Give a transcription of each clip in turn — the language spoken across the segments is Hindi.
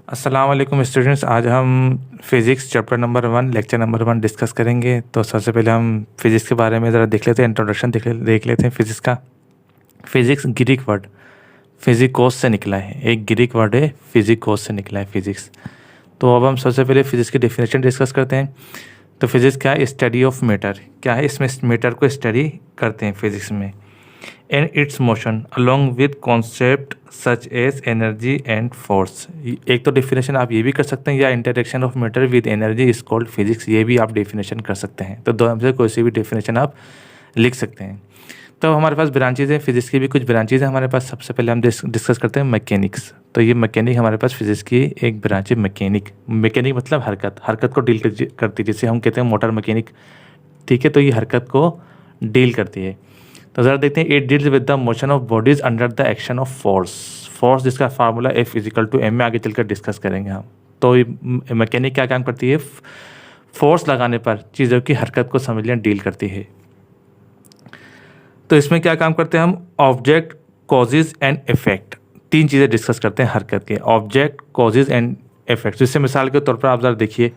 अस्सलाम वालेकुम स्टूडेंट्स। आज हम physics chapter number 1 lecture number 1 discuss करेंगे। तो सबसे पहले हम फिज़िक्स के बारे में ज़रा देख लेते हैं, इंट्रोडक्शन देख लेते हैं फिज़िक्स का। फिज़िक्स ग्रीक वर्ड फिजिकोस से निकला है, एक ग्रीक वर्ड है, फिजिकोस से निकला है फिज़िक्स। तो अब हम सबसे पहले फिज़िक्स की डेफिनेशन डिस्कस करते हैं। तो फिज़िक्स क्या है? Study of matter. क्या है? इसमें मैटर को स्टडी करते हैं फिज़िक्स में। And it's motion along with concept such as energy and force. एक तो डेफिनेशन आप ये भी कर सकते हैं, या interaction of matter with energy is called physics, ये भी आप डेफिनेशन कर सकते हैं। तो दोनों से कोई सी भी डेफिनेशन आप लिख सकते हैं। तो हमारे पास ब्रांचेज हैं, फिजिक्स की भी कुछ ब्रांचेज हैं हमारे पास। सबसे पहले हम डिस्कस करते हैं मैकेनिक्स। तो ये मैकेनिक हमारे पास फिजिक्स की एक ब्रांच है, मैकेनिक। मैकेनिक मतलब हरकत को डील करती है, जैसे हम कहते हैं मोटर मैकेनिक। ठीक है, तो ये हरकत को डील करती है। तो ज़रा देखते हैं, it deals with the motion of bodies under the action of force जिसका formula F equal to M में आगे चलकर डिस्कस करेंगे हम। तो मैकेनिक क्या काम करती है? फोर्स लगाने पर चीज़ों की हरकत को समझ डील करती है। तो इसमें क्या काम करते हैं हम? ऑब्जेक्ट, कॉजेज एंड इफेक्ट, तीन चीज़ें डिस्कस करते हैं हरकत के। Object, causes and effect. जिससे मिसाल के तौर पर आप ज़रा देखिए,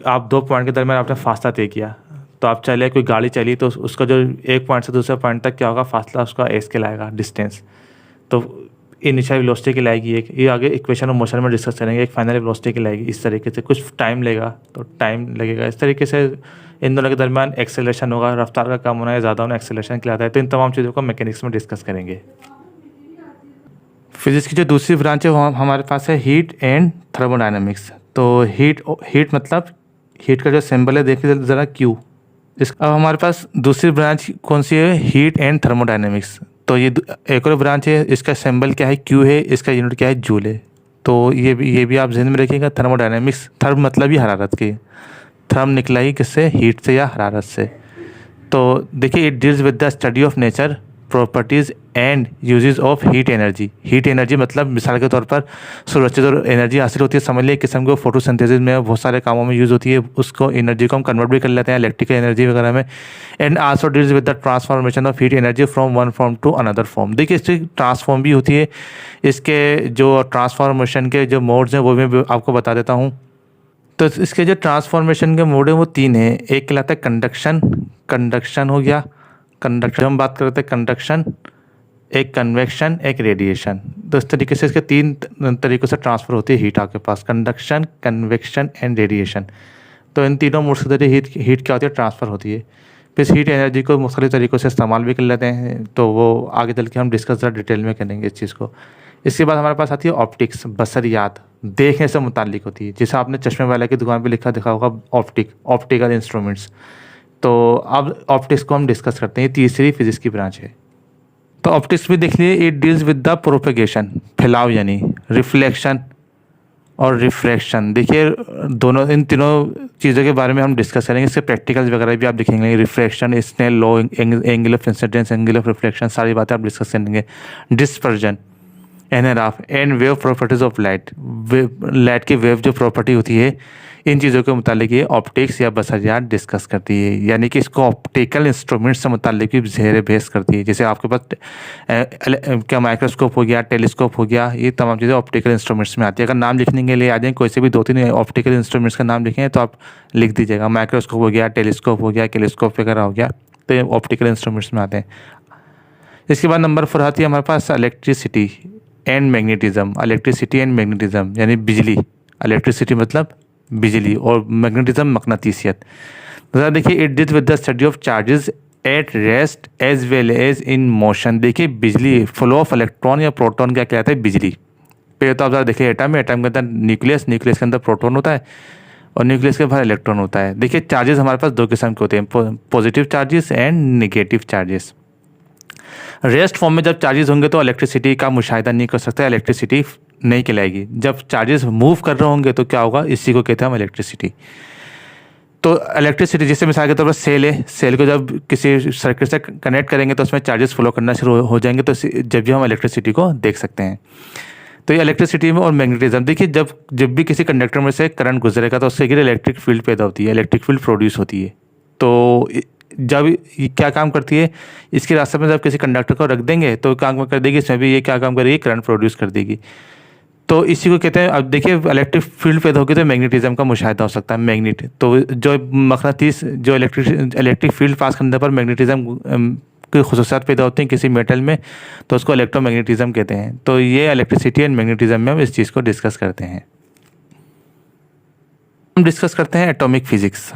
आप दो पॉइंट के दरमियान आपने फासला तय किया। तो आप चले, कोई गाड़ी चली, तो उसका जो एक पॉइंट से दूसरे पॉइंट तक क्या होगा, फासला उसका एस कहलाएगा, डिस्टेंस। तो इनिशियल वेलोसिटी की लाएगी एक, ये आगे इक्वेशन ऑफ मोशन में डिस्कस करेंगे। एक फाइनल वेलोसिटी की लाएगी। इस तरीके से कुछ टाइम लेगा, तो टाइम लगेगा। इस तरीके से इन दोनों के दरमियान एक्सेलरेशन होगा, रफ्तार का कम होना है ज़्यादा होना एक्सेलरेशन कहलाता है। तो इन तमाम चीज़ों को मैकेनिक्स में डिस्कस करेंगे। फिजिक्स की जो दूसरी ब्रांच है वो हमारे पास है हीट एंड थर्मोडायनामिक्स। तो हीट मतलब हीट का जो सिंबल है देखिए ज़रा, क्यू। अब हमारे पास दूसरी ब्रांच कौन सी है? Heat and thermodynamics. तो ये एक और ब्रांच है, इसका सिंबल क्या है? क्यू है, इसका यूनिट क्या है? जूल है। तो ये भी आप ज़हन में रखिएगा। थर्मोडायनेमिक्स, थर्म मतलब ही हरारत की, थर्म निकला ही किससे? हीट से या हरारत से। तो देखिए, it deals with the study of nature, properties and uses of heat energy. Heat energy मतलब मिसाल के तौर पर सूरज से जो एनर्जी हासिल होती है, समझ लिए किस्म को फोटोसिंथेसिस में बहुत सारे कामों में यूज़ होती है, उसको एनर्जी को हम कन्वर्ट भी कर लेते हैं इलेक्ट्रिकल एनर्जी वगैरह में। And also deals with the transformation of heat energy from one form to another form. देखिए, इसकी ट्रांसफॉर्म भी होती है। इसके जो ट्रांसफॉर्मेशन के जो मोड्स हैं वो मैं भी आपको बता देता हूँ। तो इसके जो ट्रांसफॉर्मेशन के मोड है वो तीन है। एक कहलाता है कंडक्शन, कंडक्शन हो गया, कंडक्शन हम बात करते हैं कंडक्शन, एक कन्वेक्शन, एक रेडिएशन। तो इस तरीके से इसके तीन तरीक़ों से ट्रांसफ़र होती है हीट आपके पास, कंडक्शन, कन्वेक्शन एंड रेडिएशन। तो इन तीनों मोड्स के जरिए हीट क्या होती है? ट्रांसफ़र होती है। फिर हीट एनर्जी को मुख्तलिफ तरीक़ों से इस्तेमाल भी कर लेते हैं, तो वो आगे चल के हम डिस्कस ज़रा डिटेल में करेंगे इस चीज़ को। इसके बाद हमारे पास आती है ऑप्टिक्स, बसरियात, देखने से मुताल्लिक होती है। जैसे आपने चश्मे वाले की दुकान पे देखा होगा ऑप्टिकल इंस्ट्रूमेंट्स। तो अब ऑप्टिक्स को हम डिस्कस करते हैं, ये तीसरी फिजिक्स की ब्रांच है। तो ऑप्टिक्स भी देख लीजिए, it deals with the propagation, फैलाव, यानी रिफ्लेक्शन और रिफ्रैक्शन। देखिए, दोनों इन तीनों चीज़ों के बारे में हम डिस्कस करेंगे। इसके प्रैक्टिकल्स वगैरह भी आप देखेंगे, refraction, Snell law, angle of incidence, angle of reflection, सारी बातें आप डिस्कस करेंगे। Dispersion, NRF and wave properties of light, light की वेव जो प्रॉपर्टी होती है, इन चीज़ों के मुतालिक ये ऑप्टिक्स या बसरियात डिस्कस करती है। यानी कि इसको ऑप्टिकल इंस्ट्रूमेंट से मुतालिक भी ज़ेर बहस करती है। जैसे आपके पास क्या माइक्रोस्कोप हो गया, टेलीस्कोप हो गया, ये तमाम चीज़ें ऑप्टिकल इंस्ट्रूमेंट्स में आती है। अगर नाम लिखने के लिए आ जाए, कोई से भी दो तीन ऑप्टिकल इंस्ट्रूमेंट्स का नाम लिखें तो आप लिख दीजिएगा, माइक्रोस्कोप हो गया, टेलीस्कोप हो गया, टेलीस्कोप वगैरह हो गया, तो ये ऑप्टिकल इंस्ट्रूमेंट्स में आते हैं। इसके बाद नंबर 4 आती है हमारे पास electricity and magnetism. Electricity and magnetism यानी बिजली, इलेक्ट्रिसिटी मतलब बिजली, और मैग्नेटिज्म मकनातीसियत। ज़रा देखिए, it deals with the study of charges at rest as well as in motion. देखिए, बिजली, फ्लो ऑफ इलेक्ट्रॉन या प्रोटॉन क्या कहलाता है? बिजली। पहले तो आप ज़रा देखिए, एटम के अंदर न्यूक्लियस, न्यूक्लियस के अंदर प्रोटॉन होता है और न्यूक्लियस के बाहर इलेक्ट्रॉन होता है। देखिए, चार्जेस हमारे पास दो किस्म के होते हैं, positive charges and negative charges. Rest form में जब चार्जेस होंगे तो इलेक्ट्रिसिटी का मुशाहिदा नहीं कर सकता, इलेक्ट्रिसिटी नहीं कहलाएगी। जब चार्जेस मूव कर रहे होंगे तो क्या होगा? इसी को कहते हैं हम इलेक्ट्रिसिटी। तो इलेक्ट्रिसिटी, जैसे मिसाल के तौर पर सेल है, सेल को जब किसी सर्किट से कनेक्ट करेंगे तो उसमें चार्जेस फ्लो करना शुरू हो जाएंगे, तो जब भी हम इलेक्ट्रिसिटी को देख सकते हैं। तो ये इलेक्ट्रिसिटी में और मैग्नेटिज्म, देखिए जब भी किसी कंडक्टर में से करंट गुजरेगा तो उससे इलेक्ट्रिक फील्ड पैदा होती है, इलेक्ट्रिक फील्ड प्रोड्यूस होती है। तो जब ये क्या काम करती है, इसके रास्ते में जब किसी कंडक्टर को रख देंगे तो काम कर देगी, इसमें भी ये क्या काम करेगी? करंट प्रोड्यूस कर देगी। तो इसी को कहते हैं। अब देखिए इलेक्ट्रिक फील्ड पैदा होगी तो मैग्नेटिज्म का मुशाहिदा हो सकता है, मैग्नेट। तो जो मकनातीस जो इलेक्ट्रिक फील्ड पास करने पर मैग्नेटिज्म की खुसूसियात पैदा होती हैं किसी मेटल में, तो उसको इलेक्ट्रोमैग्नेटिज्म कहते हैं। तो ये इलेक्ट्रिसिटी एंड मैग्नेटिज्म में हम इस चीज़ को डिस्कस करते हैं। हम डिस्कस करते हैं एटॉमिक फिजिक्स।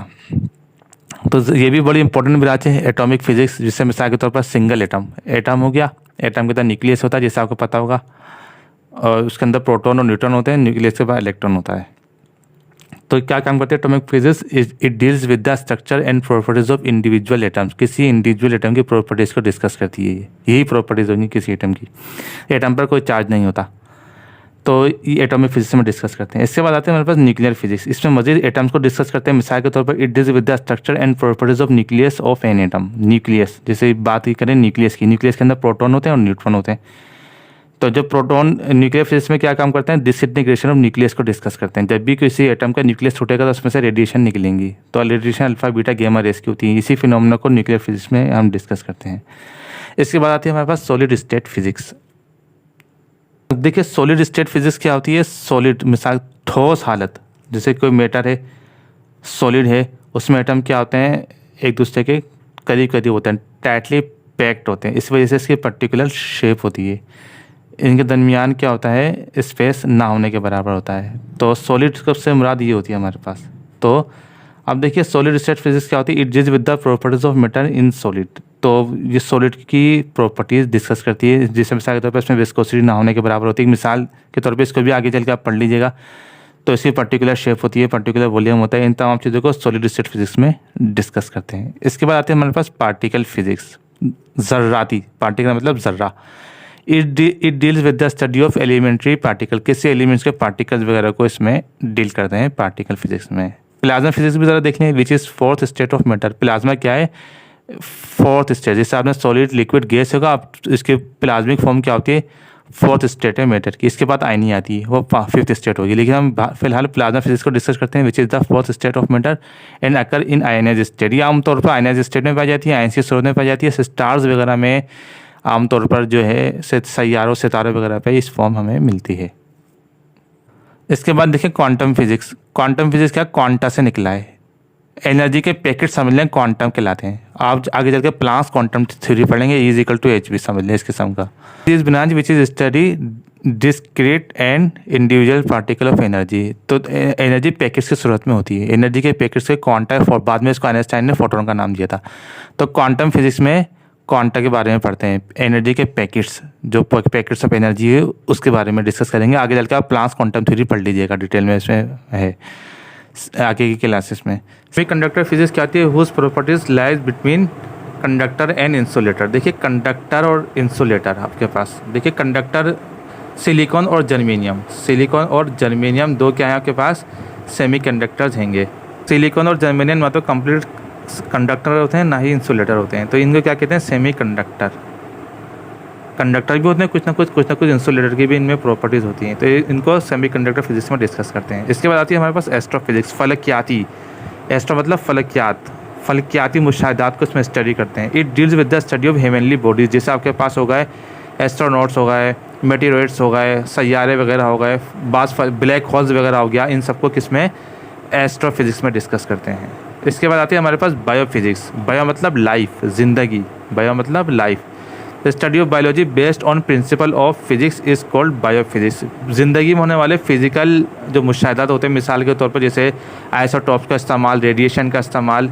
तो ये भी बड़ी इंपॉर्टेंट ब्रांच है एटॉमिक फिजिक्स, जिससे मिसाल के तौर पर सिंगल एटम हो गया। एटम के अंदर न्यूक्लियस होता है जैसे आपको पता होगा, और उसके अंदर प्रोटॉन और न्यूट्रॉन होते हैं, न्यूक्लियस के बाद इलेक्ट्रॉन होता है। तो क्या काम करते हैं atomic physics? It deals with the structure and properties of individual atoms. किसी इंडिविजुअल एटम की प्रॉपर्टीज़ को डिस्कस करती है। यही प्रॉपर्टीज़ होंगी किसी एटम की। एटम पर कोई चार्ज नहीं होता, तो ये एटॉमिक फिजिक्स में डिस्कस करते हैं। इसके बाद आते हैं हमारे पास न्यूक्लियर फिजिक्स। इसमें मजीद एटम्स को डिस्कस करते हैं। मिसाल के तौर पर it deals with the structure and properties of nucleus of an atom. Nucleus, जैसे बात ही करें न्यूक्लियस की, न्यूक्लियस के अंदर प्रोटॉन होते हैं और न्यूट्रॉन होते हैं। तो जब प्रोटॉन न्यूक्लियर फिजिक्स में क्या काम करते हैं? डिसइंटीग्रेशन ऑफ न्यूक्लियस को डिस्कस करते हैं। जब भी किसी एटम का न्यूक्लियस छूटेगा तो उसमें से रेडिएशन निकलेंगी, तो radiation alpha beta gamma rays की होती है। इसी फिनोमेना को न्यूक्लियर फिजिक्स में हम डिस्कस करते हैं। इसके बाद आती है हमारे पास सॉलिड स्टेट फिजिक्स। देखिए सॉलिड स्टेट फिजिक्स क्या होती है? सॉलिड मिसाल ठोस हालत, जैसे कोई मैटर है सॉलिड है, उसमें एटम क्या होते हैं? एक दूसरे के करीब करीब होते हैं, टाइटली पैक्ड होते हैं। इस वजह से इसकी पर्टिकुलर शेप होती है। इनके दरमियान क्या होता है? स्पेस ना होने के बराबर होता है। तो सॉलिड से मुराद ये होती है हमारे पास। तो अब देखिए सॉलिड स्टेट फिजिक्स क्या होती है? It deals with the properties of matter in solid. तो ये सॉलिड की प्रॉपर्टीज़ डिस्कस करती है, जिससे मिसाल के तौर पर इसमें विस्कोसिटी ना होने के बराबर होती है। मिसाल के तौर पे इसको भी आगे चल के आप पढ़ लीजिएगा। तो इसकी पर्टिकुलर शेप होती है, पर्टिकुलर वॉल्यूम होता है। इन तमाम चीज़ों को सॉलिड स्टेट फिजिक्स में डिस्कस करते हैं। इसके बाद आते हैं हमारे पास पार्टिकल फिजिक्स। ज़र्राती, पार्टिकल मतलब ज़र्रा। It deals with the study of elementary particle. किसी एलिमेंट्स के पार्टिकल्स वगैरह को इसमें डील करते हैं पार्टिकल फिजिक्स में। प्लाज्मा फिजिक्स भी ज़रा देख लें, which is fourth state of matter. Plasma क्या है? Fourth state. जैसे आपने सॉलिड लिक्विड गैस होगा, आप इसके प्लाज्मिक फॉर्म क्या होती है? फोर्थ स्टेट है मैटर की। इसके बाद आयनी आती है, वो फिफ्थ स्टेट होगी। लेकिन हम फिलहाल प्लाज्मा फिजिक्स को डिस्कस करते हैं, which is the fourth state of matter and occur in ionize state. ये आमतौर पर आयनाइज स्टेट में पाई जाती है, आयन के स्रोत में पाई जाती है। स्टार्स वगैरह में आमतौर पर जो है सैयारों सितारों वगैरह पे इस फॉर्म हमें मिलती है। इसके बाद देखिए क्वांटम फिजिक्स। क्वांटम फिजिक्स क्या? क्वांटा से निकला है। एनर्जी के पैकेट समझ लें, क्वांटम कहलाते हैं। आप आगे चल के प्लांक्स क्वांटम थ्योरी पढ़ेंगे, E = hv समझ लें इस किस्म का। This branch which is study discrete and individual particle of energy. तो एनर्जी पैकेट्स की सूरत में होती है। एनर्जी के पैकेट्स के क्वांटा, बाद में इसको आइंस्टाइन ने फोटोन का नाम दिया था। तो क्वांटम फिजिक्स में क्वांटा के बारे में पढ़ते हैं। एनर्जी के पैकेट्स, जो पैकेट्स ऑफ एनर्जी है उसके बारे में डिस्कस करेंगे। आगे चल के आप प्लांक्स क्वांटम थ्योरी पढ़ लीजिएगा, डिटेल में इसमें है आगे की क्लासेस में। कंडक्टर फिजिक्स क्या आती है? Whose properties lies between conductor and insulator. देखिए कंडक्टर और इंसुलेटर आपके पास, देखिए कंडक्टर सिलिकॉन और जर्मेनियम। सिलिकॉन और जर्मेनियम दो क्या है आपके पास? सेमीकंडक्टर्स हैंगे। सिलिकॉन और जर्मेनियम ना तो कंप्लीट कंडक्टर होते हैं, ना ही इंसुलेटर होते हैं। तो इनको क्या कहते हैं? सेमीकंडक्टर। कंडक्टर भी होते हैं कुछ ना कुछ इंसुलेटर की भी इनमें प्रॉपर्टीज़ होती हैं। तो इनको सेमीकंडक्टर फिजिक्स में डिस्कस करते हैं। इसके बाद आती है हमारे पास एस्ट्रोफिजिक्स, फलकियाती। एस्ट्रो मतलब फलकियात, फलकियाती मुशाहिदात को इसमें स्टडी करते हैं। It deals with the study of heavenly bodies. जैसे आपके पास हो गए एस्ट्रोनॉट्स हो गए, मेटेरॉइड्स हो गए, सैयारे वगैरह हो गए, ब्लैक होल्स वगैरह हो गया, इन सबको किस में? एस्ट्रोफिजिक्स में डिस्कस करते हैं। इसके बाद आती है हमारे पास बायोफिजिक्स। बायो मतलब लाइफ, जिंदगी। बायो मतलब life. The study of biology based on principle of physics is called biophysics. ज़िंदगी में होने वाले फिजिकल जो मुशाहिदात होते हैं, मिसाल के तौर पर जैसे आइसोटॉप्स का इस्तेमाल, रेडिएशन का इस्तेमाल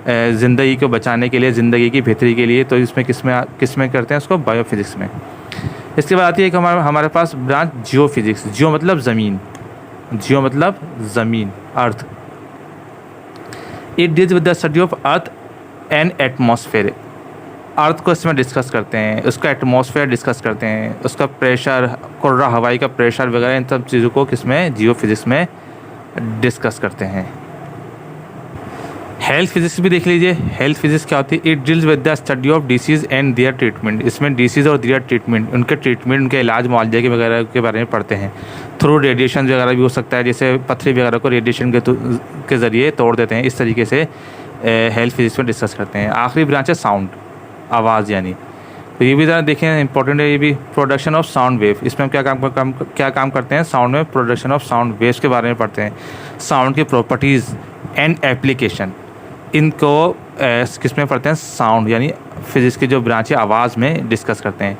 ज़िंदगी को बचाने के लिए, ज़िंदगी की बेहतरी के लिए, तो इसमें किसमें करते हैं उसको? बायोफिजिक्स में। इसके बाद आती है एक हमारे पास ब्रांच जियो फिजिक्स। जियो मतलब ज़मीन, जियो मतलब ज़मीन, earth. It deals with the study of earth and atmosphere. Earth को इसमें डिस्कस करते हैं, उसका एटमॉस्फेयर डिस्कस करते हैं, उसका प्रेशर, कुर्रा हवाई का प्रेशर वगैरह, इन सब चीज़ों को किसमें? जियो फिजिक्स में डिस्कस करते हैं। हेल्थ फिजिक्स भी देख लीजिए। हेल्थ फिजिक्स क्या होती है? It deals with the study of disease and their treatment. इसमें डिसीज़ और देयर ट्रीटमेंट, उनके ट्रीटमेंट, उनके इलाज मुआवजे के वगैरह के बारे में पढ़ते हैं। थ्रू रेडिएशन वगैरह भी हो सकता है, जैसे पथरी वगैरह को रेडिएशन के ज़रिए तोड़ देते हैं। इस तरीके से हेल्थ फिजिक्स में डिस्कस करते हैं। आखिरी ब्रांच है साउंड, आवाज़ यानी। तो ये भी ज़रा देखें, इंपॉर्टेंट है ये भी। प्रोडक्शन ऑफ साउंड वेव, इसमें हम क्या काम करते हैं साउंड में, प्रोडक्शन ऑफ साउंड वेव्स के बारे में पढ़ते हैं। साउंड की प्रॉपर्टीज़ एंड एप्लीकेशन, इनको किस में पढ़ते हैं, साउंड यानी फिजिक्स की जो ब्रांच है आवाज़ में डिस्कस करते हैं।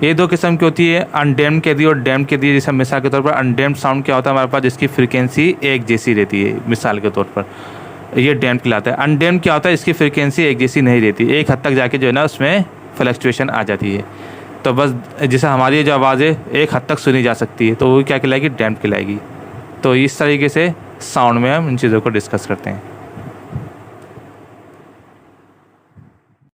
ये दो किस्म की होती है, अनडेम्ड के दिए और डेम्ड के दिए। जैसे मिसाल के तौर पर अनडेम्ड साउंड क्या होता है हमारे पास, जिसकी फ्रीक्वेंसी एक जैसी रहती है, मिसाल के तौर पर ये डैम्प कहलाता है। अनडैम्प क्या होता है, इसकी फ्रीक्वेंसी एक जैसी नहीं रहती, एक हद तक जाके जो है ना उसमें फ्लक्चुएशन आ जाती है। तो बस जैसे हमारी जो आवाज़ है एक हद तक सुनी जा सकती है, तो वो क्या कहलाएगी, डैम्प कहलाएगी। तो इस तरीके से साउंड में हम इन चीज़ों को डिस्कस करते हैं।